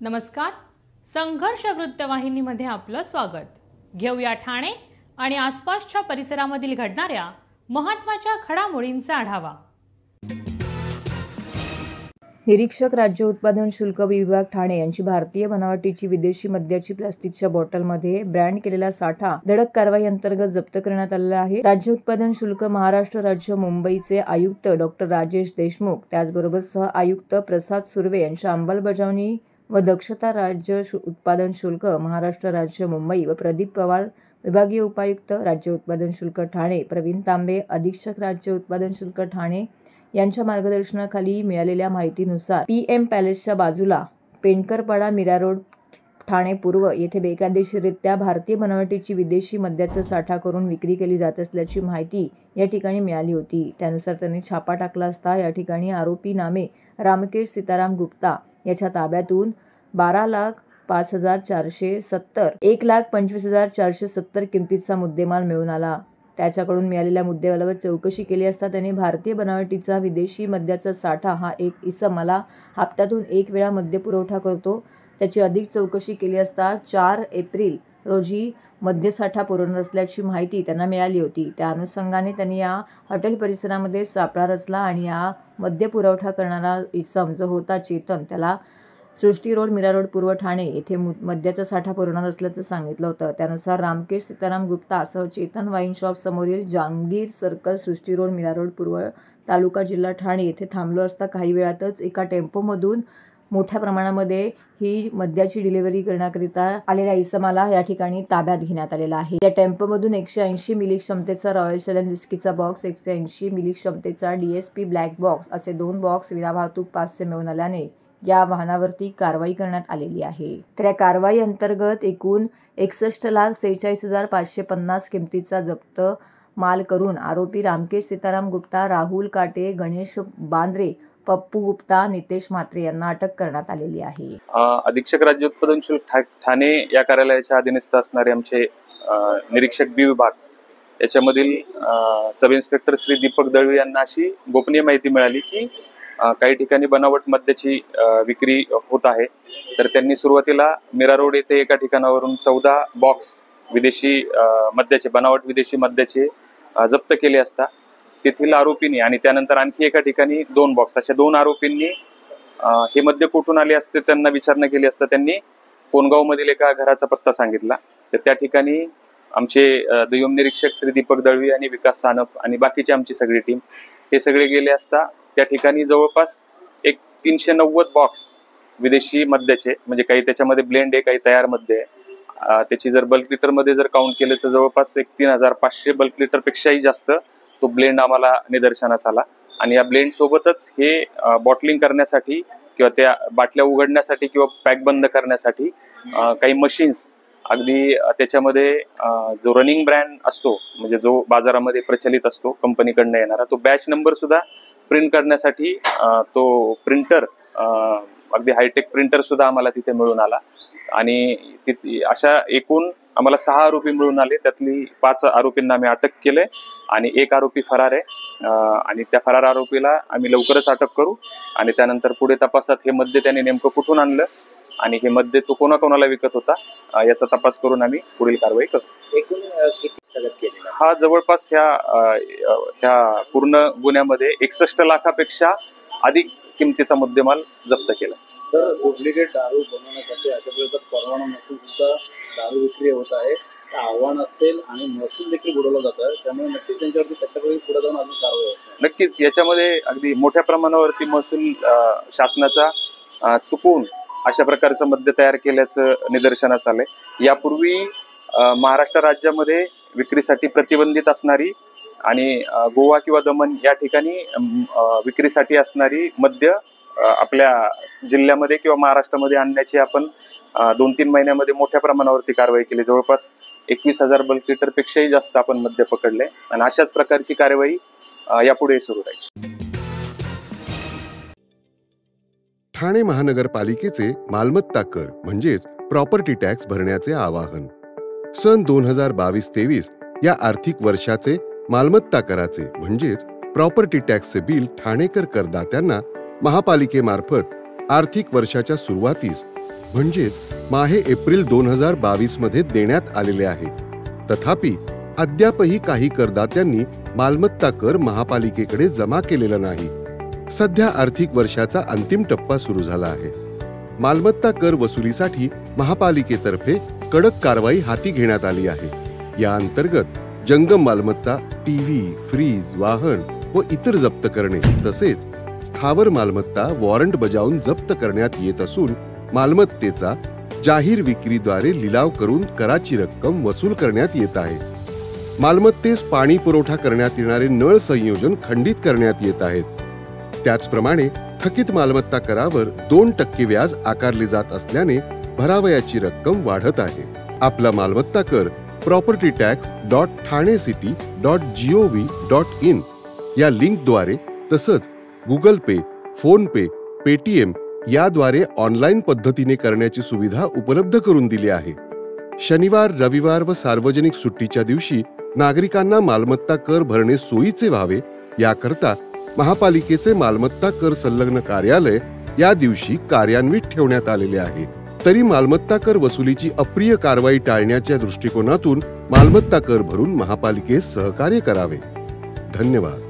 नमस्कार. संघर्ष वृत्तवाहिनीमध्ये आपलं स्वागत. घेऊया ठाणे आणि आसपासच्या परिसरामधील घडणाऱ्या महत्त्वाच्या घडामोडींचा आढावा. निरीक्षक राज्य उत्पादन शुल्क विभाग ठाणे यांची भारतीय बनावटीची विदेशी मद्याची प्लास्टिकच्या बॉटलमध्ये ब्रँड केलेला साठा धडक कारवाई अंतर्गत जप्त करण्यात आलेला आहे. राज्य उत्पादन शुल्क महाराष्ट्र राज्य मुंबईचे आयुक्त डॉक्टर राजेश देशमुख, त्याचबरोबर सह आयुक्त प्रसाद सुर्वे यांच्या अंमलबजावणी व दक्षता राज्य उत्पादन शुल्क महाराष्ट्र राज्य मुंबई व प्रदीप पवार विभागीय उपायुक्त राज्य उत्पादन शुल्क ठाणे, प्रवीण तांबे अधीक्षक राज्य उत्पादन शुल्क ठाणे यांच्या मार्गदर्शनाखाली मिळालेल्या माहितीनुसार PM पॅलेसच्या बाजूला पेंडकरपाडा मीरा रोड ठाणे पूर्व येथे बेकायदेशीररित्या भारतीय बनावटीची विदेशी मद्याचा साठा करून विक्री केली जात असल्याची माहिती या ठिकाणी मिळाली होती. त्यानुसार त्यांनी छापा टाकला असता या ठिकाणी आरोपी नामे रामकेश सीताराम गुप्ता याच्या ताब्यातून 12,05,470 1,25,470 किमतीचा मुद्देमाल मिळून आला. त्याच्याकडून मिळालेल्या मुद्देमालावर चौकशी केली असता त्याने भारतीय बनावटीचा विदेशी मद्याचा साठा हा एक इसम मला हप्त्यातून एक वेळा मद्य पुरवठा करतो त्याची अधिक चौकशी केली असता 4 एप्रिल रोजी मद्यसाठा पुरवणार असल्याची माहिती त्यांना मिळाली होती. त्या अनुषंगाने त्यांनी या हॉटेल परिसरामध्ये सापळा रचला आणि या मद्य पुरवठा करणारा इसम जो होता चेतन, त्याला सृष्टी रोड मीरा रोड पूर्व ठाणे येथे मद्याचा साठा पुरवणार असल्याचं सांगितलं होतं. त्यानुसार रामकेश सीताराम गुप्ता सह चेतन वाईन शॉप समोरील जहांगीर सर्कल सृष्टी रोड मीरा रोड पूर्व तालुका जिल्हा ठाणे येथे थांबलो असता काही वेळातच एका टेम्पोमधून मोठ्या प्रमाणामध्ये ही मद्याची डिलिव्हरी करण्याकरिता आलेल्या इसमाला या ठिकाणी ताब्यात घेण्यात आलेला आहे. या टेम्पोमधून 180 मिली क्षमतेचा रॉयल चॅलेंज विस्कीचा बॉक्स, 180 मिली क्षमतेचा DSP ब्लॅक बॉक्स असे 2 बॉक्स विनावाहतूक पासचे मिळून आल्याने या वाहनावरती कारवाई करण्यात आलेली आहे. तर या कारवाई अंतर्गत एकूण 61,46,550 किमतीचा जप्त माल करून आरोपी रामकेश सीताराम गुप्ता, राहुल काटे, गणेश बांद्रे, पप्पू गुप्ता, नितेश म्हात्रे यांना अटक करण्यात आलेली आहे. अधीक्षक राज्य उत्पादन शुल्क ठाणे या कार्यालयाच्या अधीनस्थ असणारे आमचे निरीक्षक B विभाग याच्यामधील सब इन्स्पेक्टर श्री दीपक दळवी यांना अशी गोपनीय माहिती मिळाली की काही ठिकाणी बनावट मद्याची विक्री होत आहे. तर त्यांनी सुरुवातीला मीरा रोड येथे एका ठिकाणावरून 14 बॉक्स विदेशी मद्याचे बनावट विदेशी मद्याचे जप्त केले असता तेथील आरोपींनी आणि त्यानंतर आणखी एका ठिकाणी 2 बॉक्स अशा 2 आरोपींनी हे मद्य कुठून आले असते त्यांना विचारणा केली असता त्यांनी कोणगाव मधील एका घराचा पत्ता सांगितला. तर त्या ठिकाणी आमचे दुय्यम निरीक्षक श्री दीपक दळवी आणि विकास सानप आणि बाकीची आमची सगळी टीम हे सगळे गेले असता त्या ठिकाणी जवळपास एक 390 बॉक्स विदेशी मद्याचे, म्हणजे काही त्याच्यामध्ये ब्लेंड आहे, काही तयार मद्य आहे, त्याची जर बल्क लिटर मध्ये जर काउंट केलं तर जवळपास एक 3,500 बल्क लिटर पेक्षाही जास्त तो ब्लेंड आम्हाला निदर्शनास आला. आणि या ब्लेंड सोबतच हे बॉटलिंग करण्यासाठी किंवा त्या बाटल्या उघडण्यासाठी किंवा पॅक बंद करण्यासाठी काही मशीन्स अगदी त्याच्यामध्ये जो रनिंग ब्रँड असतो म्हणजे जो बाजारामध्ये प्रचलित असतो कंपनीकडनं येणारा तो बॅच नंबर सुद्धा प्रिंट करण्यासाठी तो प्रिंटर अगदी हायटेक प्रिंटर सुद्धा आम्हाला तिथे मिळून आला. आणि अशा एकूण आम्हाला 6 आरोपी मिळून आले. त्यातली 5 आरोपींना आम्ही अटक केले आणि 1 आरोपी फरार आहे. आणि त्या फरार आरोपीला आम्ही लवकरच अटक करू आणि त्यानंतर पुढे तपासात हे मद्य त्याने नेमकं कुठून आणलं आणि हे मद्य तो कोणाकोणाला विकत होता याचा तपास करून आम्ही पुढील कारवाई करू. एकूण किती स्थगित केलेला हा जवळपास ह्या पूर्ण गुन्ह्यामध्ये 61 लाखापेक्षा अधिक किमतीचा मुद्देमाल जप्त केला. तर डुप्लिकेट दारू बनवण्यासाठी अशा प्रकारचा परवाना नसून सुद्धा दारू विक्री होत आहे, आव्हान असेल आणि महसूल देखील बुडवला जातं, त्यामुळे नक्कीच त्यांच्यावरती त्याच्याकडे पुढे जाऊन अजून कारवाई होते. नक्कीच याच्यामध्ये अगदी मोठ्या प्रमाणावरती महसूल शासनाचा चुकून अशा प्रकारचं मद्य तयार केल्याचं निदर्शनास आलंय. यापूर्वी महाराष्ट्र राज्यामध्ये विक्रीसाठी प्रतिबंधित असणारी आणि गोवा किंवा दमन या ठिकाणी विक्रीसाठी असणारी मद्य आपल्या जिल्ह्यामध्ये किंवा महाराष्ट्रामध्ये आणण्याची आपण 2-3 महिन्यामध्ये मोठ्या प्रमाणावरती कारवाई केली. जवळपास 21,000 बल्क लिटर पेक्षाही जास्त आपण मद्य पकडले आणि अशाच प्रकारची कारवाई यापुढे सुरू राहील. ठाणे महानगरपालिकेचे मालमत्ता कर म्हणजेच प्रॉपर्टी टॅक्स भरण्याचे आवाहन. सन 2022-23 या आर्थिक वर्षाचे मालमत्ता कराचे म्हणजेच प्रॉपर्टी टॅक्सचे बिल ठाणेकर करदात्यांना महापालिकेमार्फत आर्थिक वर्षाच्या सुरुवातीस म्हणजेच माहे एप्रिल 2022 मध्ये देण्यात आलेले आहे. तथापि अद्यापही काही करदात्यांनी मालमत्ता कर महापालिकेकडे जमा केलेला नाही. सध्या आर्थिक वर्षाचा अंतिम टप्पा सुरू झाला आहे. मालमत्ता कर वसुलीसाठी महापालिकेतर्फे कडक कारवाई हाती घेण्यात आली आहे. या अंतर्गत जंगम मालमत्ता, टीव्ही, फ्रीज, वाहन व इतर जप्त करणे तसेच स्थावर मालमत्ता वॉरंट बजावून जप्त करण्यात येत असून मालमत्तेचा जाहीर विक्रीद्वारे लिलाव करून कराची रक्कम वसूल करण्यात येत आहे. मालमत्तेस पाणी पुरवठा करण्यात येणारे नळ संयोजन खंडित करण्यात येत आहेत. त्याचप्रमाणे थकीत मालमत्ता करावर 2% व्याज आकारले जात असल्याने भरावयाची रक्कम वाढत आहे. आपला मालमत्ता कर propertytax.thanecity.gov.in या लिंकद्वारे तसंच गुगल पे, फोन पे, पेटीएम याद्वारे ऑनलाईन पद्धतीने करण्याची सुविधा उपलब्ध करून दिली आहे. शनिवार, रविवार व सार्वजनिक सुट्टीच्या दिवशी नागरिकांना मालमत्ता कर भरणे सोयीचे व्हावे याकरता महापालिकेचे मालमत्ता कर संलग्न कार्यालय या दिवशी कार्यान्वित ठेवण्यात आलेले आहे. तरी मालमत्ता कर वसुलीची अप्रिय कारवाई टाळण्याच्या दृष्टिकोनातून मालमत्ता कर भरून महापालिकेस सहकार्य करावे. धन्यवाद.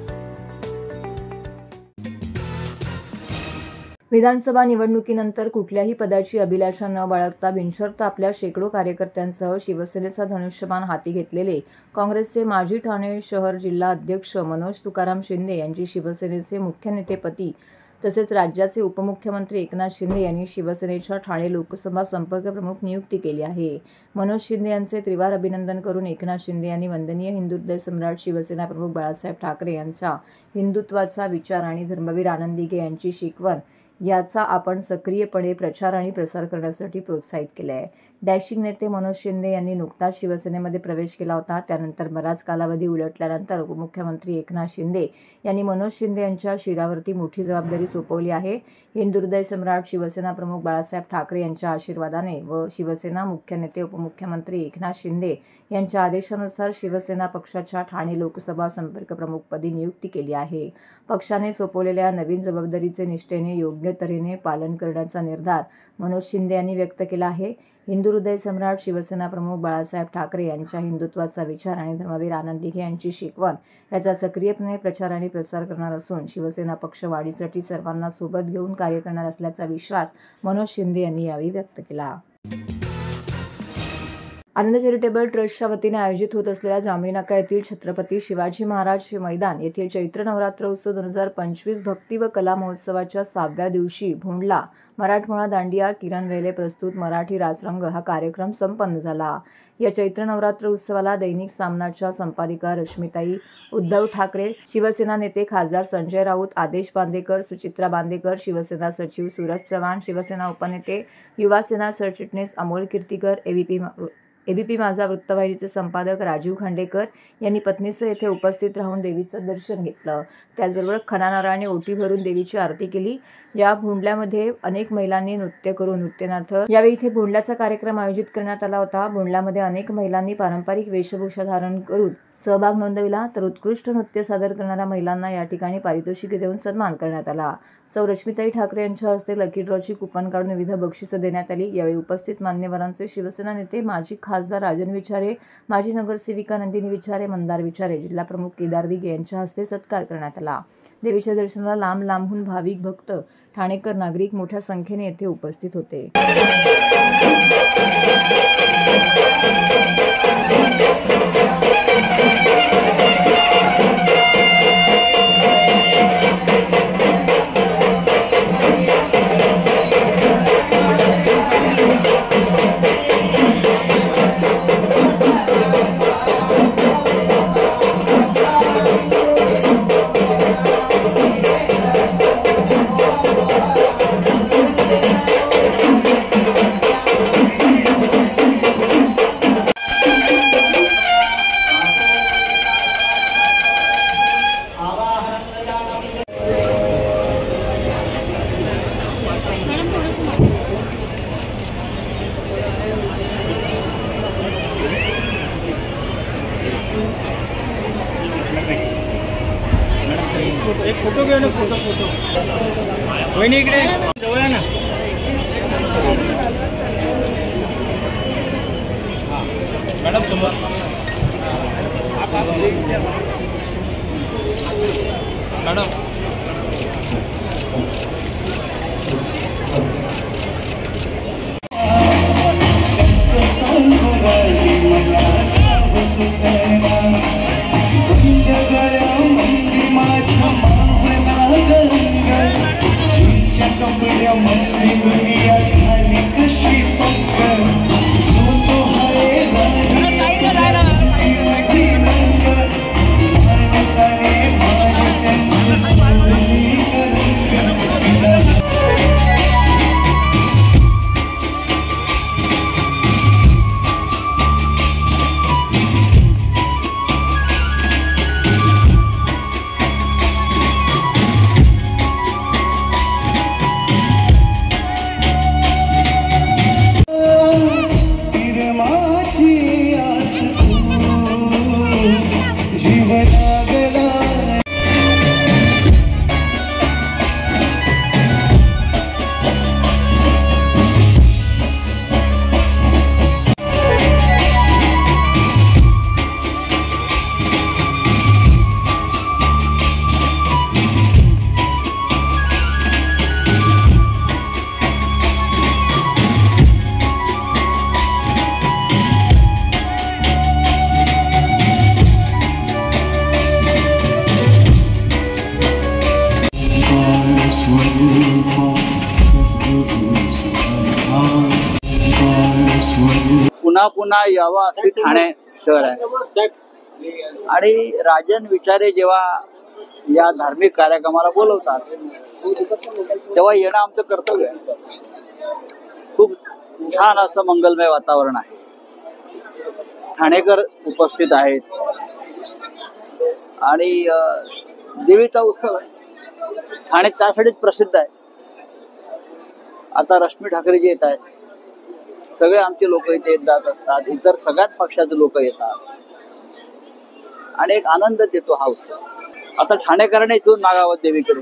विधानसभा निवडणुकीनंतर कुठल्याही पदाची अभिलाषा न बाळगता बिनशर्त आपल्या शेकडो कार्यकर्त्यांसह शिवसेनेचा धनुष्यबाण हाती घेतलेले काँग्रेसचे माजी ठाणे शहर जिल्हा अध्यक्ष मनोज तुकाराम शिंदे यांची शिवसेनेचे मुख्य नेतेपदी तसेच राज्याचे उपमुख्यमंत्री एकनाथ शिंदे यांनी शिवसेनेच्या ठाणे लोकसभा संपर्क प्रमुख नियुक्ती केली आहे. मनोज शिंदे यांचे त्रिवार अभिनंदन करून एकनाथ शिंदे यांनी वंदनीय हिंदुत्व सम्राट शिवसेना प्रमुख बाळासाहेब ठाकरे यांचा हिंदुत्वाचा विचार आणि धर्मवीर आनंद दिघे यांची शिकवण याचा आपण सक्रियपणे प्रचार आणि प्रसार करण्यासाठी प्रोत्साहित केले आहे. डॅशिंग नेते मनोज शिंदे यांनी नुकताच शिवसेनेमध्ये प्रवेश केला होता. त्यानंतर बराच कालावधी उलटल्यानंतर उपमुख्यमंत्री एकनाथ शिंदे यांनी मनोज शिंदे यांच्या शिरावरती मोठी जबाबदारी सोपवली आहे. हिंदुहृदय सम्राट शिवसेना प्रमुख बाळासाहेब ठाकरे यांच्या आशीर्वादाने व शिवसेना मुख्य नेते उपमुख्यमंत्री एकनाथ शिंदे यांच्या आदेशानुसार शिवसेना पक्षाच्या ठाणे लोकसभा संपर्क प्रमुखपदी नियुक्ती केली आहे. पक्षाने सोपवलेल्या नवीन जबाबदारीचे निष्ठेने योग्य तऱ्हेने पालन करण्याचा निर्धार मनोज शिंदे यांनी व्यक्त केला आहे. हिंदुहृदय सम्राट शिवसेना प्रमुख बाळासाहेब ठाकरे यांच्या हिंदुत्वाचा विचार आणि धर्मवीर आनंद दिघे यांची शिकवण याचा सक्रियपणे प्रचार आणि प्रसार करणार असून शिवसेना पक्ष वाढीसाठी सर्वांना सोबत घेऊन कार्य करणार असल्याचा विश्वास मनोज शिंदे यांनी यावेळी व्यक्त केला. आनंद चॅरिटेबल ट्रस्टच्या वतीने आयोजित होत असलेल्या जांभळी नाका येथील छत्रपती शिवाजी महाराज मैदान येथील चैत्र नवरात्र उत्सव 2025 भक्ती व कला महोत्सवाच्या 6व्या दिवशी भोंडला मराठमोळा दांडिया किरण वेले प्रस्तुत मराठी रासरंग हा कार्यक्रम संपन्न झाला. या चैत्र नवरात्र उत्सवाला दैनिक सामनाच्या संपादिका रश्मिताई उद्धव ठाकरे, शिवसेना नेते खासदार संजय राऊत, आदेश बांदेकर, सुचित्रा बांदेकर, शिवसेना सचिव सूरज चव्हाण, शिवसेना उपनेते युवासेना सरचिटणीस अमोल कीर्तीकर, एबीपी माझा वृत्तवाहिनीचे संपादक राजीव खांडेकर यांनी पत्नीसह येथे उपस्थित राहून देवीचं दर्शन घेतलं. त्याचबरोबर खणा नारळाने ओटी भरून देवीची आरती केली. या भोंडल्यामध्ये अनेक महिलांनी नृत्य करून नृत्यार्थ यावेळी इथे भोंडल्याचा कार्यक्रम आयोजित करण्यात आला होता. भोंडल्यामध्ये अनेक महिलांनी पारंपरिक वेशभूषा धारण करून सहभाग नोंदविला तर उत्कृष्ट नृत्य सादर करणाऱ्या महिलांना या ठिकाणी पारितोषिके देऊन सन्मान करण्यात आला. सौ रश्मिताई ठाकरे यांच्या हस्ते लकी ड्रॉची कुपन काढून विविध बक्षिसं देण्यात आली. यावेळी उपस्थित मान्यवरांचे शिवसेना नेते माजी खासदार राजन विचारे, माजी नगरसेविका नंदिनी विचारे, मंदार विचारे, जिल्हा प्रमुख केदार दिघे यांच्या हस्ते सत्कार करण्यात आला. देवीच्या दर्शनाला लांब लांबहून भाविक भक्त, ठाणेकर नागरिक मोठ्या संख्येने येथे उपस्थित होते. एक फोटो घेऊ ना, फोटो वहिनी इकडे जवळ ना. मॅडम समोर मॅडम पुन्हा पुन्हा यावं असे ठाणे शहर आहे आणि राजन विचारे जेव्हा या धार्मिक कार्यक्रमाला बोलवतात तेव्हा येणं आमचं कर्तव्य आहे. खूप छान असं मंगलमय वातावरण आहे. ठाणेकर उपस्थित आहेत आणि देवीचा उत्सव आहे. ठाणे त्यासाठीच प्रसिद्ध आहे. आता रश्मी ठाकरे जे येत आहेत, सगळे आमचे लोक इथे येत जात असतात. इतर सगळ्याच पक्षाचे लोक येतात आणि एक आनंद देतो हा उत्सव. आता ठाणेकरांनी इथून मागावं देवीकडे.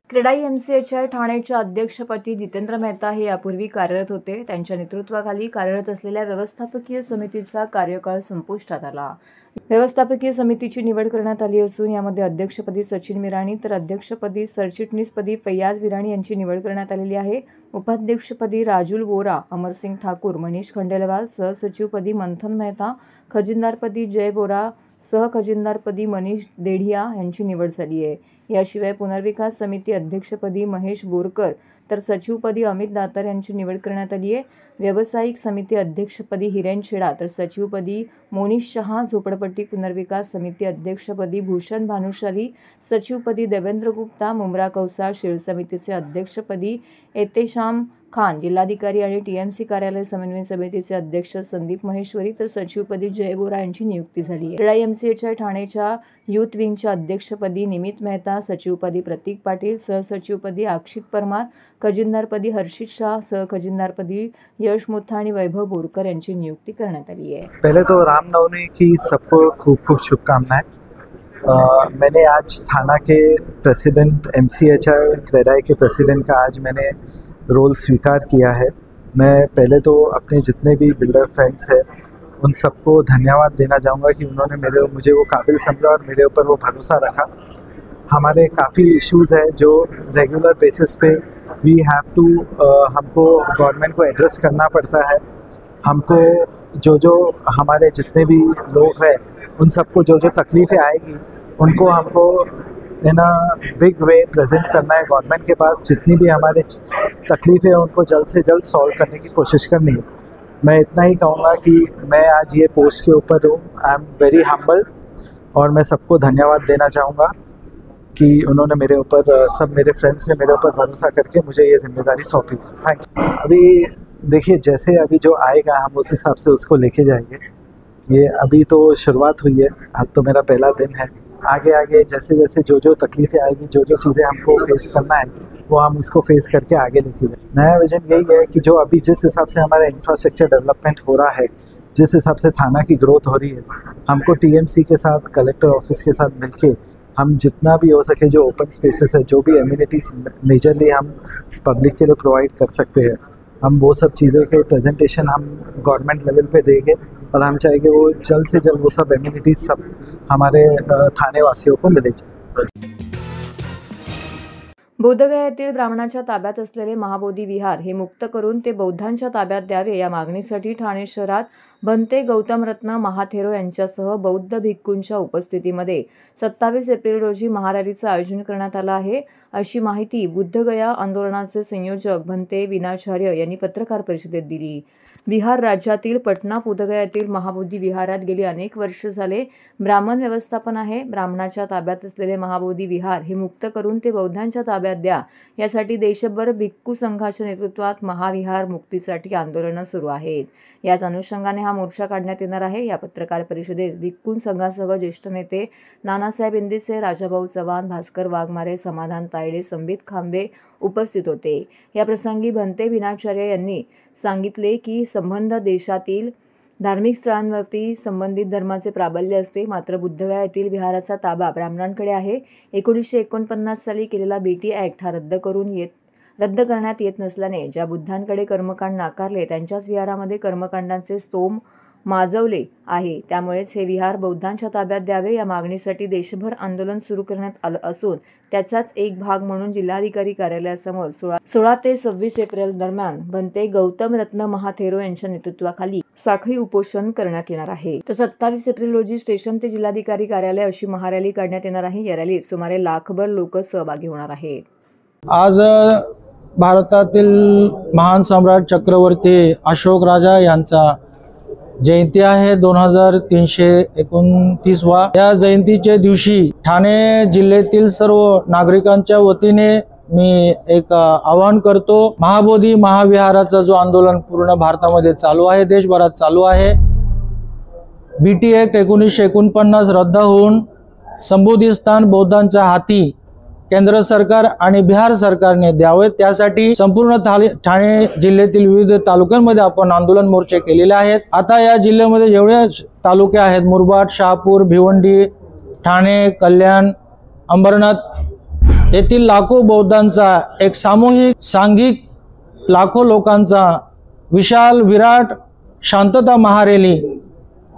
क्रेडाई MCHI ठाणेच्या अध्यक्षपदी जितेंद्र मेहता हे यापूर्वी कार्यरत होते. त्यांच्या नेतृत्वाखाली कार्यरत असलेल्या व्यवस्थापकीय समितीचा कार्यकाळ संपुष्टात आला. व्यवस्थापकीय समितीची निवड करण्यात आली असून यामध्ये अध्यक्षपदी सचिन मिराणी तर अध्यक्षपदी सरचिटणीसपदी फैयाज विराणी यांची निवड करण्यात आलेली आहे. उपाध्यक्षपदी राजुल वोरा, अमरसिंग ठाकूर, मनीष खंडेलवाल, सहसचिवपदी मंथन मेहता, खजिनदारपदी जय वोरा, सहखजिनदारपदी मनीष देढिया यांची निवड झाली आहे. याशिवाय पुनर्विकास समिती अध्यक्षपदी महेश बोरकर तर सचिवपदी अमित दातार यांची निवड करण्यात आली आहे. व्यावसायिक समिती अध्यक्षपदी हिरेन छेडा तर सचिवपदी मोनिश शहा, झोपडपट्टी पुनर्विकास समिती अध्यक्षपदी भूषण भानुशाली, सचिवपदी देवेंद्र गुप्ता, मुंब्रा कौसा, शीळ समितीचे अध्यक्षपदी एतेशाम खान, जिल्हाधिकारी आणि TMC कार्यालय समन्वय समितीचे अध्यक्ष संदीप महेश्वरी तर सचिवपदी जय बोरा यांची नियुक्ती झाली आहे. क्रेडाई MCHI ठाणेच्या युथ विंगच्या अध्यक्षपदी निमित मेहता, सचिवपदी प्रतीक पाटील, सहसचिवपदी अक्षित परमार, खजिनदारपदी हर्षित शाह, सहखजिनदारपदी यश मुथा आणि वैभव बोरकर यांची नियुक्ति करण्यात आली है. पहले तो रामनवमी की सबको खूब खूब शुभकामनाएं. मैंने आज थाना के प्रेसिडेंट MCHI क्रेडाई के प्रेसिडेंट का आज मैंने रोल स्वीकार किया है. मैं पहले तो अपने जितने भी बिल्डर फ्रेंड्स हैं उन सबको धन्यवाद देना चाहूँगा कि उन्होंने मुझे वो काबिल समझा और मेरे ऊपर वो भरोसा रखा. हमारे काफ़ी इश्यूज़ हैं जो रेगुलर बेसिस पे वी हैव टू हमको गवर्नमेंट को एड्रेस करना पड़ता है. हमको जो हमारे जितने भी लोग हैं उन सबको जो तकलीफ़ें आएगी उनको हमको in a big way present करना है गवर्नमेंट के पास. जितनी भी हमारे तकलीफ़ें हैं उनको जल्द से जल्द सॉल्व करने की कोशिश करनी है. मैं इतना ही कहूँगा कि मैं आज ये पोस्ट के ऊपर हूँ. आई एम वेरी हम्बल और मैं सबको धन्यवाद देना चाहूँगा कि उन्होंने मेरे ऊपर, सब मेरे फ्रेंड्स ने मेरे ऊपर भरोसा करके मुझे ये जिम्मेदारी सौंपी. Thank you. अभी देखिए जैसे अभी जो आएगा हम उस हिसाब से उसको लेके जाएंगे. ये अभी तो शुरुआत हुई है, आज तो मेरा पहला दिन है. आगे आगे जैसे जैसे जो तकलीफ़ें आएगी, जो चीज़ें हमको फेस करना है वो हम उसको फेस करके आगे लेके जाएं. नया विजन यही है कि जो अभी जिस हिसाब से हमारा इंफ्रास्ट्रक्चर डेवलपमेंट हो रहा है, जिस हिसाब से थाना की ग्रोथ हो रही है, हमको TMC के साथ, कलेक्टर ऑफिस के साथ मिलके हम जितना भी हो सके जो ओपन स्पेसेस है, जो भी एम्यूनिटीज़ मेजरली हम पब्लिक के लिए प्रोवाइड कर सकते हैं हम वो सब चीज़ों के प्रेजेंटेशन हम गवर्नमेंट लेवल पे देंगे और हम चाहेंगे वो जल्द से जल्द वो सब एम्यूनिटीज सब हमारे थाने वासियों को मिले जाए। बोधगया येथील ब्राह्मणाच्या ताब्यात असलेले महाबोधी विहार हे मुक्त करून ते बौद्धांच्या ताब्यात द्यावे या मागणीसाठी ठाणे शहरात भंते गौतमरत्न महाथेरो यांच्यासह बौद्ध भिक्खूंच्या उपस्थितीमध्ये 27 एप्रिल रोजी महारॅलीचं आयोजन करण्यात आलं आहे, अशी माहिती बुद्धगया आंदोलनाचे संयोजक भंते विनाचार्य यांनी पत्रकार परिषदेत दिली। बिहार राज्यातील पटना बोधगया येथील महाबोधी विहारात गेली अनेक वर्ष झाले ब्राह्मण व्यवस्थापन आहे। ब्राह्मणाच्या ताब्यात असलेले महाबोधी विहार हे मुक्त करून ते बौद्धांच्या ताब्यात द्या यासाठी देशभर भिक्खू संघाच्या नेतृत्वात महाविहार मुक्तीसाठी आंदोलनं सुरू आहेत। याच अनुषंगाने हा मोर्चा काढण्यात येणार आहे। या पत्रकार परिषदेत भिक्खू संघासह ज्येष्ठ नेते नानासाहेब इंदिसे, राजाभाऊ चव्हाण, भास्कर वाघमारे, समाधान तायडे, संबित खांबे उपस्थित होते। या प्रसंगी भंते विनाचार्य यांनी सांगितले की संबंध देशातील धार्मिक स्थळांवरती संबंधित धर्माचे प्राबल्य असते, मात्र बुद्धगया येथील विहाराचा ताबा ब्राह्मणांकडे आहे। 1949 साली केलेला बीटी ॲक्ट हा रद्द करण्यात येत नसल्याने ज्या बुद्धांकडे कर्मकांड नाकारले त्यांच्याच विहारामध्ये कर्मकांडांचे स्तोम माजवले आहे, त्यामुळेच हे विहार बौद्धांच्या ताब्यात द्यावे या मागणीसाठी देशभर आंदोलन सुरू करण्यात आलं असून त्याचाच एक भाग म्हणून जिल्हाधिकारी कार्यालयासमोर 16 ते 26 एप्रिल दरम्यान भंते गौतमरत्न महाथेरो यांच्या नेतृत्वाखाली साखळी उपोषण करण्यात येणार आहे। तर 27 एप्रिल रोजी स्टेशन ते जिल्हाधिकारी कार्यालय अशी महारॅली काढण्यात येणार आहे। या रॅलीत सुमारे लाखभर लोक सहभागी होणार आहेत। आज भारतातील महान सम्राट चक्रवर्ती अशोक राजा यांचा जयंती आहे 2329वा। या जयंतीच्या दिवशी ठाणे जिल्ह्यातील सर्व नागरिकांच्या वतीने मी एक आवाहन करतो। महाबोधी महाविहाराचा जो आंदोलन पूर्ण भारतामध्ये चालू आहे, देशभरात चालू आहे, बीटी ॲक्ट 1949 रद्द होऊन संबोधित स्थान बौद्धांच्या हाती केंद्र सरकार आणि बिहार सरकारने द्यावे, त्यासाठी संपूर्ण ठाणे जिल्ह्यातील विविध तालुक्यांमध्ये आपण आंदोलन मोर्चे केलेले आहेत। आता या जिल्ह्यामध्ये जेवढे तालुके आहेत, मुरबाड, शहापूर, भिवंडी, ठाणे, कल्याण, अंबरनाथ येथील लाखो बौद्धांचा एक सामूहिक सांघिक लाखो लोकांचा विशाल विराट शांतता महारॅली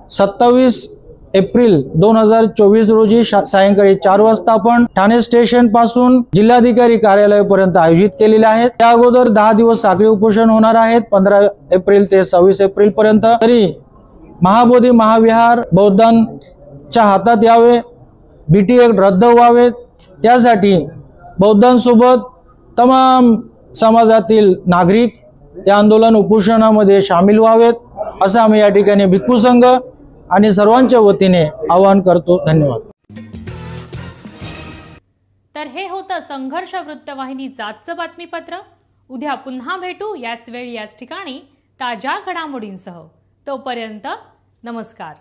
27 एप्रिल 2024 रोजी सायंकाळी 4 वाजता आपण ठाणे स्टेशन पासून जिल्हाधिकारी कार्यालयापर्यंत आयोजित केलेले आहेत। त्या अगोदर 10 दिवस साखळी उपोषण होणार आहेत 15 एप्रिल ते 26 एप्रिल पर्यंत। तरी महाबोधी महाविहार बौद्धांच्या हातात यावे, बीटी ॲक्ट रद्द व्हावे, त्यासाठी बौद्धांसोबत तमाम समाजातील नागरिक या आंदोलन उपोषणामध्ये सामील व्हावेत असं आम्ही या ठिकाणी भिक्खू संघ आणि सर्वांच्या वतीने आवाहन करतो। धन्यवाद। तर हे होतं संघर्ष वृत्तवाहिनीचं आजचं बातमीपत्र। उद्या पुन्हा भेटू याच वेळी याच ठिकाणी ताज्या घडामोडींसह। तोपर्यंत नमस्कार।